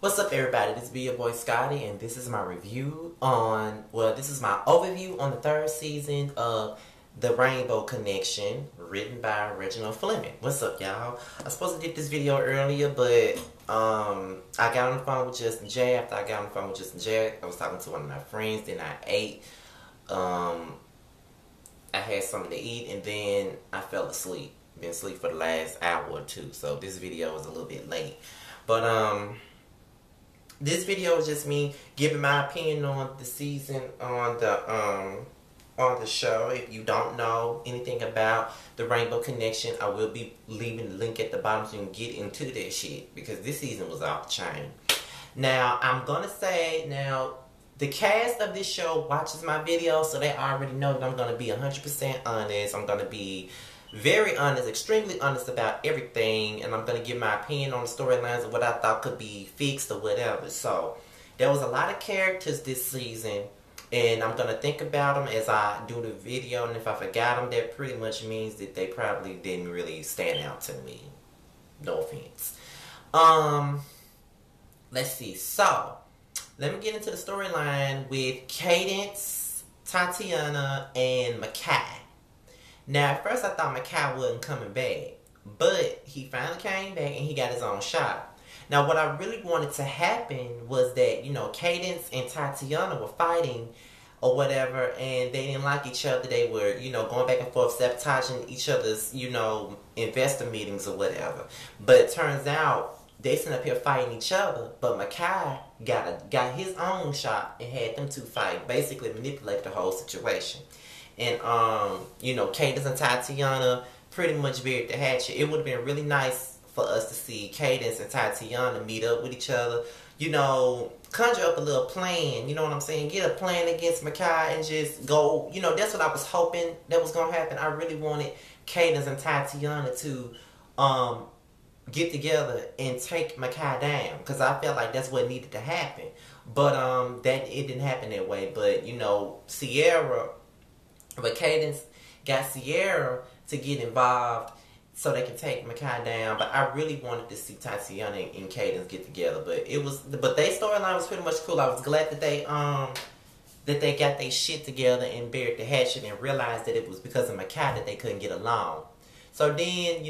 What's up, everybody? This is your boy Scotty, and this is my review on, this is my overview on the third season of The Rainbow Connection, written by Reginald Fleming. What's up, y'all? I was supposed to get this video earlier, but I got on the phone with Justin J. After I got on the phone with Justin J, I was talking to one of my friends, then I ate. I had something to eat, and then I fell asleep. Been asleep for the last hour or two, so this video is a little bit late. But, this video is just me giving my opinion on the season, on the show. If you don't know anything about the Rainbow Connection, I will be leaving the link at the bottom so you can get into that shit, because this season was off the chain. Now, I'm gonna say, the cast of this show watches my video, so they already know that I'm gonna be 100% honest. I'm gonna be very honest, extremely honest about everything, and I'm going to give my opinion on the storylines of what I thought could be fixed or whatever. So, there was a lot of characters this season, and I'm going to think about them as I do the video, and if I forgot them, that pretty much means that they probably didn't really stand out to me. No offense. Let's see. So, let me get into the storyline with Cadence, Tatiana, and Makai. Now, at first I thought Makai wasn't coming back, but he finally came back and he got his own shot. Now, what I really wanted to happen was that, Cadence and Tatiana were fighting or whatever, and they didn't like each other. They were, going back and forth, sabotaging each other's, investor meetings or whatever. But it turns out they sitting up here fighting each other, but Makai got his own shot and had them two fight, basically manipulate the whole situation. And, Cadence and Tatiana pretty much buried the hatchet. It would have been really nice for us to see Cadence and Tatiana meet up with each other. Conjure up a little plan, you know what I'm saying? Get a plan against Makai and just go, that's what I was hoping that was going to happen. I really wanted Cadence and Tatiana to get together and take Makai down, because I felt like that's what needed to happen. But that it didn't happen that way. But, But Cadence got Sierra to get involved so they can take Makai down. But I really wanted to see Tatiana and Cadence get together. But their storyline was pretty much cool. I was glad that they got their shit together and buried the hatchet and realized that it was because of Makai that they couldn't get along. So then,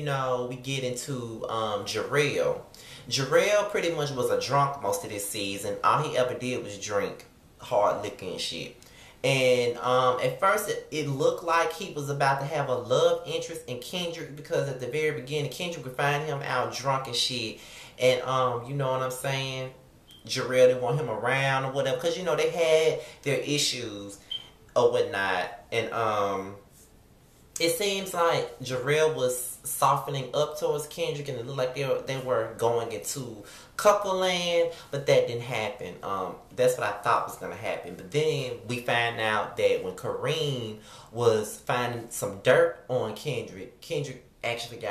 we get into Jarrell. Jarrell pretty much was a drunk most of this season. All he ever did was drink hard liquor and shit. And at first it looked like he was about to have a love interest in Kendrick, because at the very beginning Kendrick would find him out drunk and shit. And you know what I'm saying? Jarrell didn't want him around or whatever, because they had their issues or whatnot. And it seems like Jarrell was softening up towards Kendrick, and it looked like they were going into couple land, but that didn't happen. That's what I thought was going to happen. But then we find out that when Kareem was finding some dirt on Kendrick actually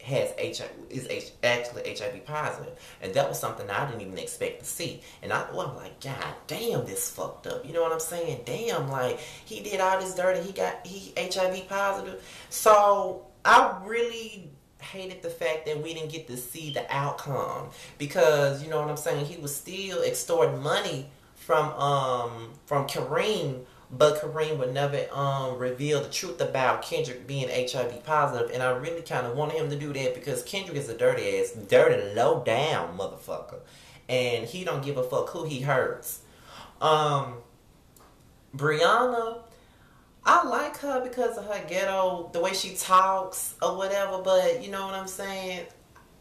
is actually HIV positive, and that was something I didn't even expect to see. And I'm like, God damn, this fucked up. You know what I'm saying? Damn, like, he did all this dirt and he HIV positive. So I really hated the fact that we didn't get to see the outcome, because you know what I'm saying, he was still extorting money from Kareem, but Kareem would never reveal the truth about Kendrick being HIV positive. And I really kind of wanted him to do that, because Kendrick is a dirty low down motherfucker, and he don't give a fuck who he hurts. Brianna, I like her because of her ghetto, the way she talks or whatever, but you know what I'm saying?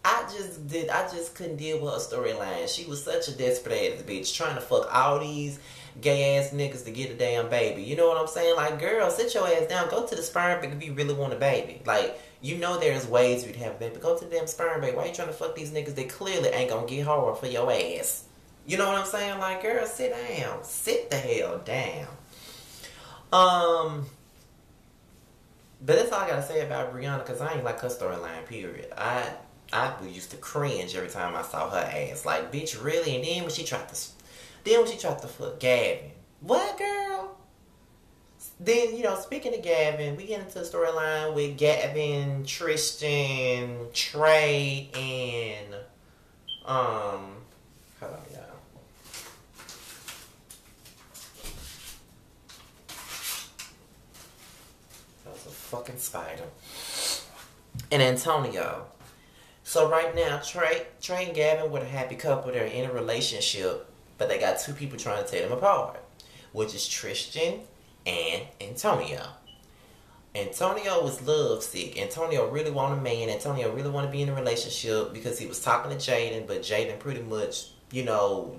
I just couldn't deal with her storyline. She was such a desperate ass bitch, trying to fuck all these gay ass niggas to get a damn baby. You know what I'm saying? Like, girl, sit your ass down. Go to the sperm bank if you really want a baby. Like, there's ways you'd have a baby. Go to the damn sperm bank. Why you trying to fuck these niggas that clearly ain't gonna get hard for your ass? You know what I'm saying? Like, girl, sit down. Sit the hell down. But that's all I gotta say about Brianna, because I ain't like her storyline, period. I used to cringe every time I saw her ass. Like, bitch, really? And then when she tried to fuck Gavin. What, girl? Then, speaking of Gavin, we get into the storyline with Gavin, Tristan, Trey, and Hold on, y'all. That was a fucking spider. And Antonio. So right now, Trey and Gavin were a happy couple. They're in a relationship, but they got two people trying to tear them apart, which is Tristan and Antonio. Antonio was lovesick. Antonio really wanted a man. Antonio really wanted to be in a relationship because he was talking to Jaden, but Jaden pretty much,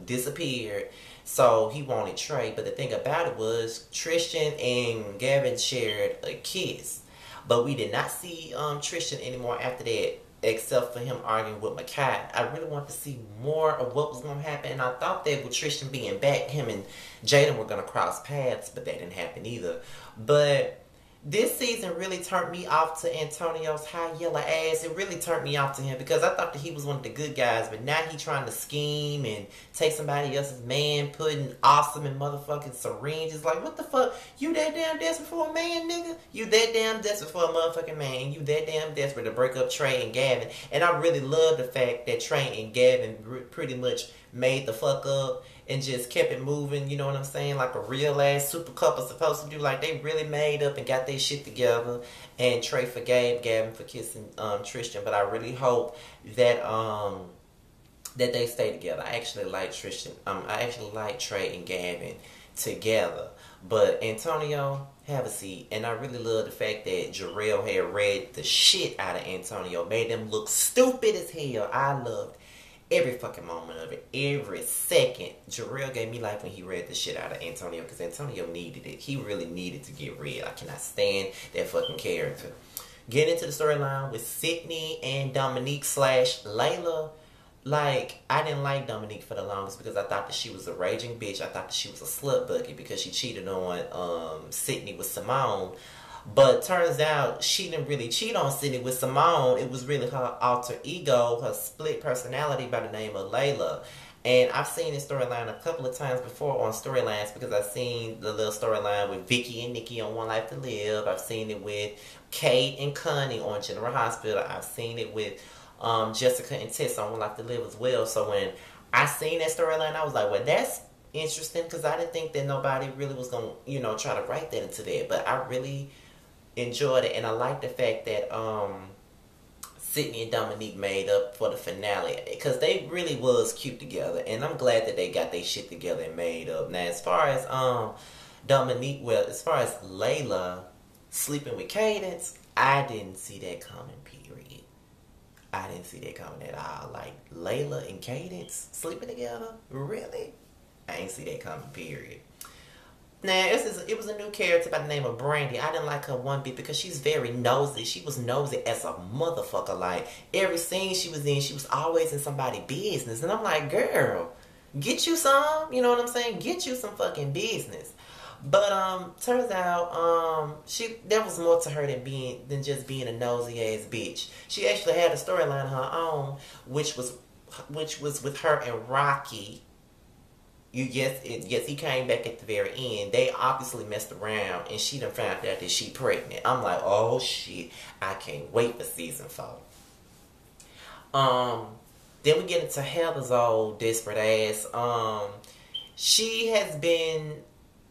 disappeared. So he wanted Trey. But the thing about it was Tristan and Gavin shared a kiss. But we did not see Tristan anymore after that, except for him arguing with Makai. I really wanted to see more of what was going to happen. And I thought that with Tristan being back, him and Jaden were going to cross paths, but that didn't happen either. But this season really turned me off to Antonio's high yellow ass. It really turned me off to him because I thought that he was one of the good guys, but now he trying to scheme and take somebody else's man, putting Awesome in motherfucking syringes. Like, what the fuck? You that damn desperate for a man, nigga? You that damn desperate for a motherfucking man? You that damn desperate to break up Trey and Gavin? And I really love the fact that Trey and Gavin pretty much made the fuck up and just kept it moving, you know what I'm saying? Like a real ass super couple supposed to do. Like, they really made up and got their shit together. And Trey forgave Gavin for kissing Tristan. But I really hope that that they stay together. I actually like Tristan. I actually like Trey and Gavin together. But Antonio, have a seat. And I really love the fact that Jarrell had read the shit out of Antonio. Made them look stupid as hell. I loved every fucking moment of it. Every second. Jarrell gave me life when he read the shit out of Antonio. Because Antonio needed it. He really needed to get read. I cannot stand that fucking character. Get into the storyline with Sydney and Dominique / Layla. Like, I didn't like Dominique for the longest because I thought that she was a raging bitch. I thought that she was a slut bucket because she cheated on Sydney with Simone. But turns out she didn't really cheat on Sydney with Simone. It was really her alter ego, her split personality by the name of Layla. And I've seen this storyline a couple of times before on Storylines because I've seen the little storyline with Vicky and Nikki on One Life to Live. I've seen it with Kate and Connie on General Hospital. I've seen it with Jessica and Tess on One Life to Live as well. So when I seen that storyline, I was like, well, that's interesting because I didn't think that nobody really was going to, try to write that into that. But I really enjoyed it, and I like the fact that Sydney and Dominique made up for the finale because they really was cute together, and I'm glad that they got their shit together and made up. Now, as far as Dominique, as far as Layla sleeping with Cadence, I didn't see that coming, period. I didn't see that coming at all. Like, Layla and Cadence sleeping together? Really? I ain't see that coming, period. Now, it was a new character by the name of Brandy. I didn't like her one bit because she's very nosy. She was nosy as a motherfucker. Like, every scene she was in, she was always in somebody's business. And I'm like, girl, get you some. You know what I'm saying? Get you some fucking business. But turns out there was more to her than just being a nosy ass bitch. She actually had a storyline of her own, which was with her and Rocky. Yes, he came back at the very end. They obviously messed around, and she done found out that she pregnant. I'm like, oh shit, I can't wait for season 4. Then we get into Heather's old desperate ass. She has been,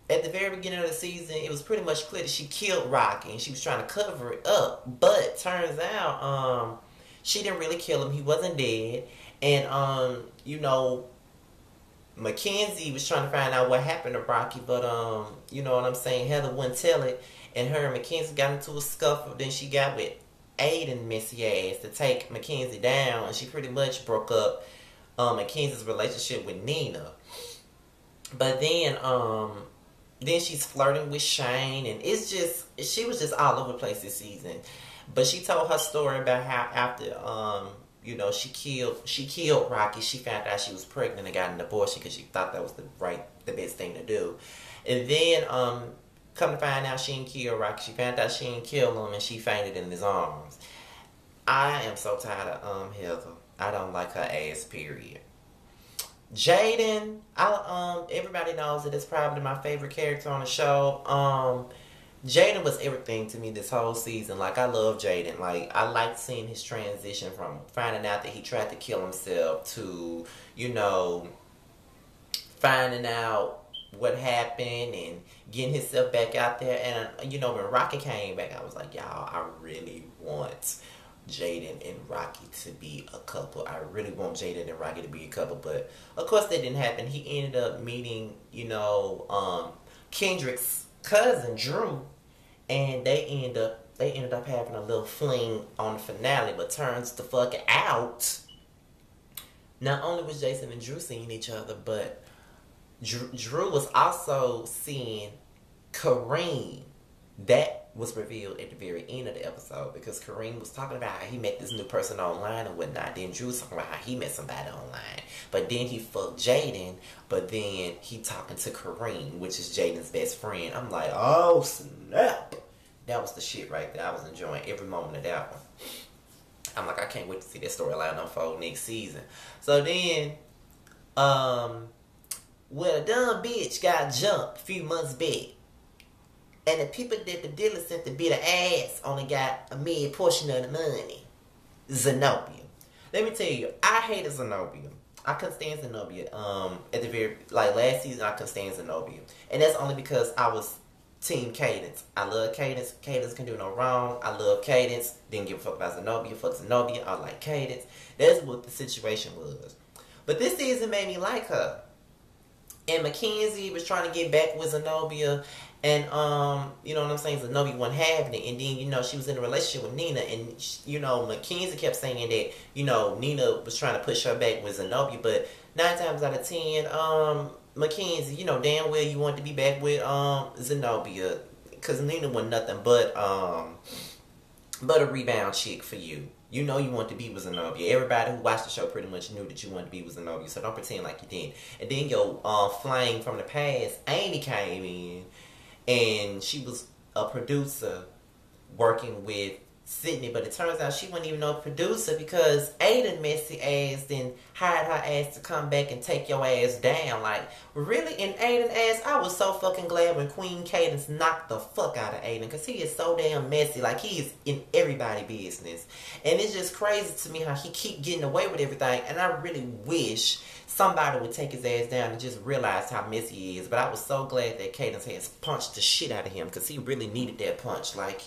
at the very beginning of the season, it was pretty much clear that she killed Rocky, and she was trying to cover it up. But turns out, she didn't really kill him. He wasn't dead, and Mackenzie was trying to find out what happened to Rocky, but you know what I'm saying, Heather wouldn't tell it, and her and Mackenzie got into a scuffle. Then she got with Aiden messy ass to take Mackenzie down, and she pretty much broke up Mackenzie's relationship with Nina. But then she's flirting with Shane, and she was just all over the place this season. But she told her story about how after she killed Rocky. She found out she was pregnant and got an abortion because she thought that was the best thing to do. And then, come to find out she didn't kill Rocky. She found out she didn't kill him, and she fainted in his arms. I am so tired of Heather. I don't like her ass, period. Jaden, everybody knows that it's probably my favorite character on the show. Jaden was everything to me this whole season. Like, I love Jaden. Like, I liked seeing his transition from finding out that he tried to kill himself to, you know, finding out what happened and getting himself back out there. And, you know, when Rocky came back, I was like, y'all, I really want Jaden and Rocky to be a couple. I really want Jaden and Rocky to be a couple. But, of course, that didn't happen. He ended up meeting, you know, Kendrick's cousin, Drew. And they ended up having a little fling on the finale. But turns the fuck out, not only was Jason and Drew seeing each other, but Drew was also seeing Kareem. That was revealed at the very end of the episode because Kareem was talking about how he met this new person online and whatnot. Then Drew was talking about how he met somebody online. But then he fucked Jaden, but then he talking to Kareem, which is Jaden's best friend. I'm like, oh snap. That was the shit right there. I was enjoying every moment of that one. I'm like, I can't wait to see that storyline unfold next season. So then, well, a dumb bitch got jumped a few months back. And the people that the dealer sent to beat her ass only got a mid portion of the money. Zenobia. Let me tell you, I hated Zenobia. I couldn't stand Zenobia. At the very, like, last season, I couldn't stand Zenobia. And that's only because I was Team Cadence. I love Cadence. Cadence can do no wrong. I love Cadence. Didn't give a fuck about Zenobia. Fuck Zenobia. I like Cadence. That's what the situation was. But this season made me like her. And Mackenzie was trying to get back with Zenobia. And, you know what I'm saying? Zenobia wasn't having it. And then, you know, she was in a relationship with Nina. And, you know, Mackenzie kept saying that, you know, Nina was trying to push her back with Zenobia. But 9 times out of 10, Mackenzie, you know damn well you want to be back with Zenobia. Because Nina was nothing but a rebound chick for you. You know you want to be with Zenobia. Everybody who watched the show pretty much knew that you wanted to be with Zenobia. So don't pretend like you didn't. And then your flame from the past, Amy, came in. And she was a producer working with Sydney. But it turns out she wasn't even no producer because Aiden messy ass then hired her ass to come back and take your ass down. Like, really? In Aiden ass, I was so fucking glad when Queen Cadence knocked the fuck out of Aiden because he is so damn messy. Like, he is in everybody's business. And it's just crazy to me how he keep getting away with everything. And I really wish somebody would take his ass down and just realize how messy he is. But I was so glad that Cadence has punched the shit out of him because he really needed that punch. Like,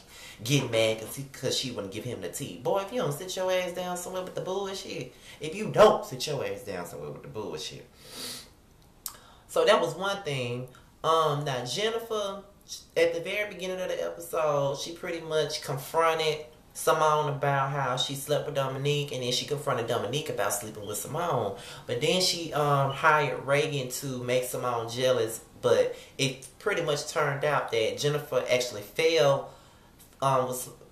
get mad because she wouldn't give him the tea. Boy, if you don't sit your ass down somewhere with the bullshit. If you don't sit your ass down somewhere with the bullshit. So that was one thing. Now Jennifer, at the very beginning of the episode, she pretty much confronted Simone about how she slept with Dominique, and then she confronted Dominique about sleeping with Simone. But then she hired Reagan to make Simone jealous. But it pretty much turned out that Jennifer actually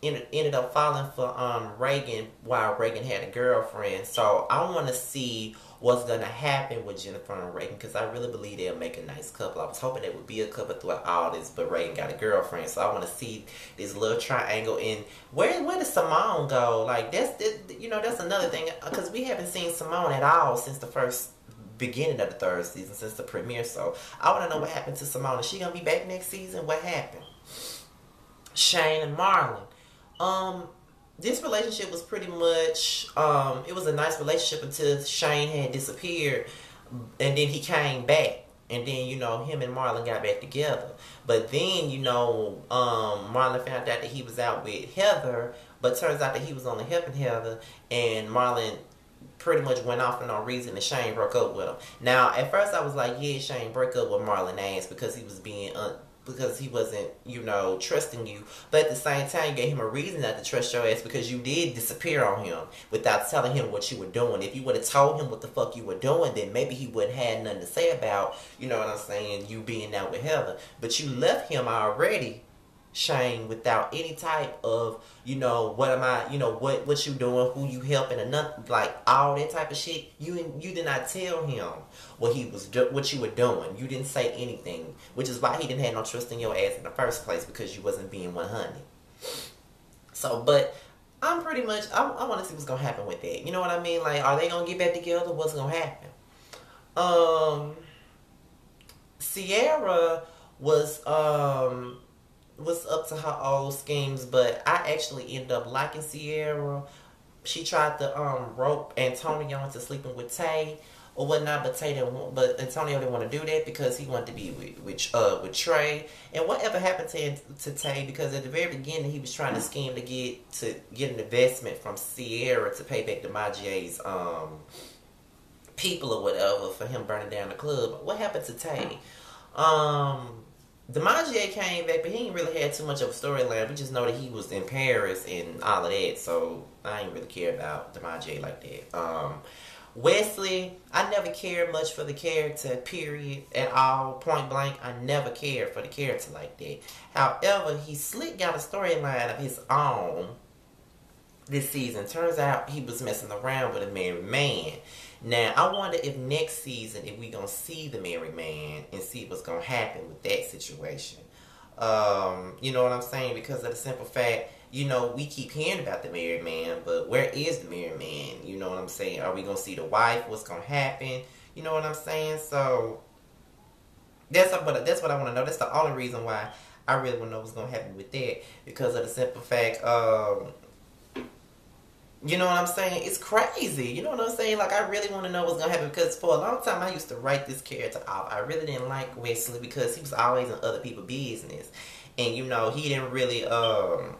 ended up falling for Reagan while Reagan had a girlfriend. So I want to see what's going to happen with Jennifer and Reagan because I really believe they'll make a nice couple. I was hoping they would be a couple throughout all this, but Reagan got a girlfriend. So I want to see this little triangle. And where does Simone go? Like, that's another thing because we haven't seen Simone at all since the first beginning of the 3rd season, since the premiere. So I want to know what happened to Simone. Is she going to be back next season? What happened? Shane and Marlon. This relationship was pretty much, it was a nice relationship until Shane had disappeared, and then he came back, and then, you know, him and Marlon got back together. But then, you know, Marlon found out that he was out with Heather, but turns out that he was only helping Heather, and Marlon pretty much went off for no reason, and Shane broke up with him. Now, at first I was like, yeah, Shane broke up with Marlon ass because he was being because he wasn't, you know, trusting you. But at the same time, you gave him a reason not to trust your ass because you did disappear on him without telling him what you were doing. If you would have told him what the fuck you were doing, then maybe he wouldn't have nothing to say about, you know what I'm saying, you being out with Heather. But you left him already, Shane, without any type of, you know, what am I, you know, what you doing, who you helping, and nothing, like all that type of shit. You did not tell him what you were doing. You didn't say anything, which is why he didn't have no trust in your ass in the first place because you wasn't being 100. So, but I'm pretty much, I want to see what's gonna happen with that. You know what I mean? Like, are they gonna get back together? What's gonna happen? Sierra was was up to her old schemes, but I actually ended up liking Sierra. She tried to rope Antonio into sleeping with Tay or whatnot, but Antonio didn't want to do that because he wanted to be with Trey. And whatever happened to Tay, because at the very beginning he was trying to scheme to get an investment from Sierra to pay back DiMaggio's people or whatever for him burning down the club. What happened to Tay? DiMaggio came back, but he ain't really had too much of a storyline. We just know that he was in Paris and all of that, so I ain't really care about DiMaggio like that. Wesley, I never cared much for the character, period, at all, point blank. I never cared for the character like that. However, he slick got a storyline of his own this season. Turns out he was messing around with a married man. Now, I wonder if next season, if we going to see the married man and see what's going to happen with that situation. You know what I'm saying? Because of the simple fact, you know, we keep hearing about the married man, but where is the married man? You know what I'm saying? Are we going to see the wife? What's going to happen? You know what I'm saying? So, that's what I want to know. That's the only reason why I really want to know what's going to happen with that. Because of the simple fact, you know what I'm saying? It's crazy. You know what I'm saying? Like, I really want to know what's going to happen. Because for a long time, I used to write this character off. I really didn't like Wesley because he was always in other people's business. And, you know, he didn't really have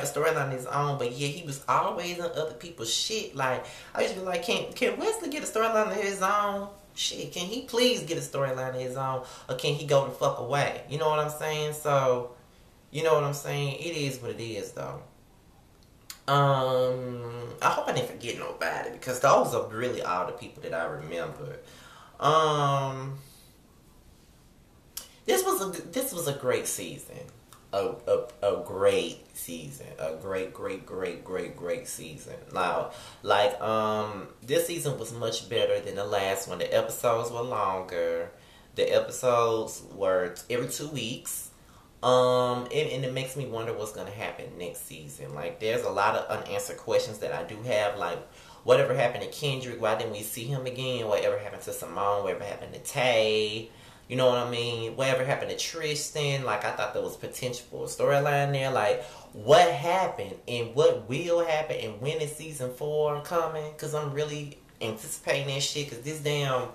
a storyline of his own. But, yeah, he was always in other people's shit. Like, I used to be like, can Wesley get a storyline of his own? Shit, can he please get a storyline of his own? Or can he go the fuck away? You know what I'm saying? So, you know what I'm saying? It is what it is, though. I hope I didn't forget nobody because those are really all the people that I remember. This was a great season. A great season. A great season. Now, like, this season was much better than the last one. The episodes were longer. The episodes were every 2 weeks. And it makes me wonder what's going to happen next season. Like, there's a lot of unanswered questions that I do have. Like, whatever happened to Kendrick? Why didn't we see him again? Whatever happened to Simone? Whatever happened to Tay? You know what I mean? Whatever happened to Tristan? Like, I thought there was potential for a storyline there. Like, what happened? And what will happen? And when is season 4 coming? Because I'm really anticipating that shit. Because this damn,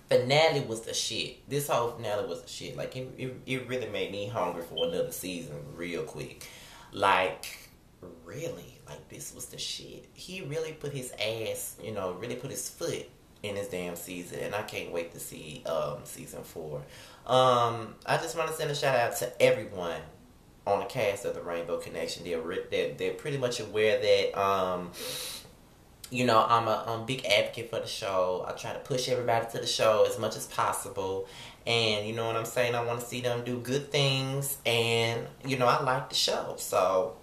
finale was the shit. This whole finale was the shit. Like, it really made me hungry for another season real quick. Like, really. Like, this was the shit. He really put his ass, you know, really put his foot in this damn season. And I can't wait to see season 4. I just want to send a shout out to everyone on the cast of The Rainbow Connection. They're pretty much aware that you know, I'm a big advocate for the show. I try to push everybody to the show as much as possible. And, you know what I'm saying? I want to see them do good things. And, you know, I like the show. So,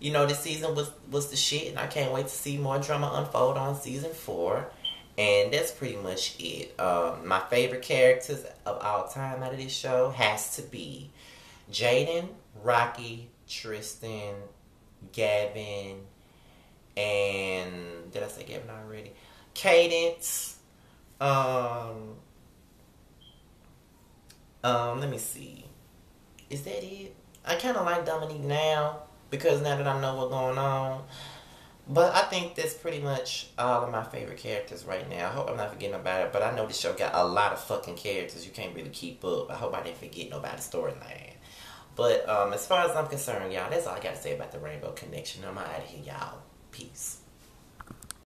you know, this season was the shit. And I can't wait to see more drama unfold on season 4. And that's pretty much it. My favorite characters of all time out of this show has to be Jaden, Rocky, Tristan, Gavin, and did I say Gavin already? Cadence. Let me see. Is that it? I kind of like Dominique now because now that I know what's going on. But I think that's pretty much all of my favorite characters right now. I hope I'm not forgetting about it. But I know this show got a lot of fucking characters. You can't really keep up. I hope I didn't forget nobody's storyline. But as far as I'm concerned, y'all, that's all I got to say about the Rainbow Connection. I'm out of here, y'all. Peace.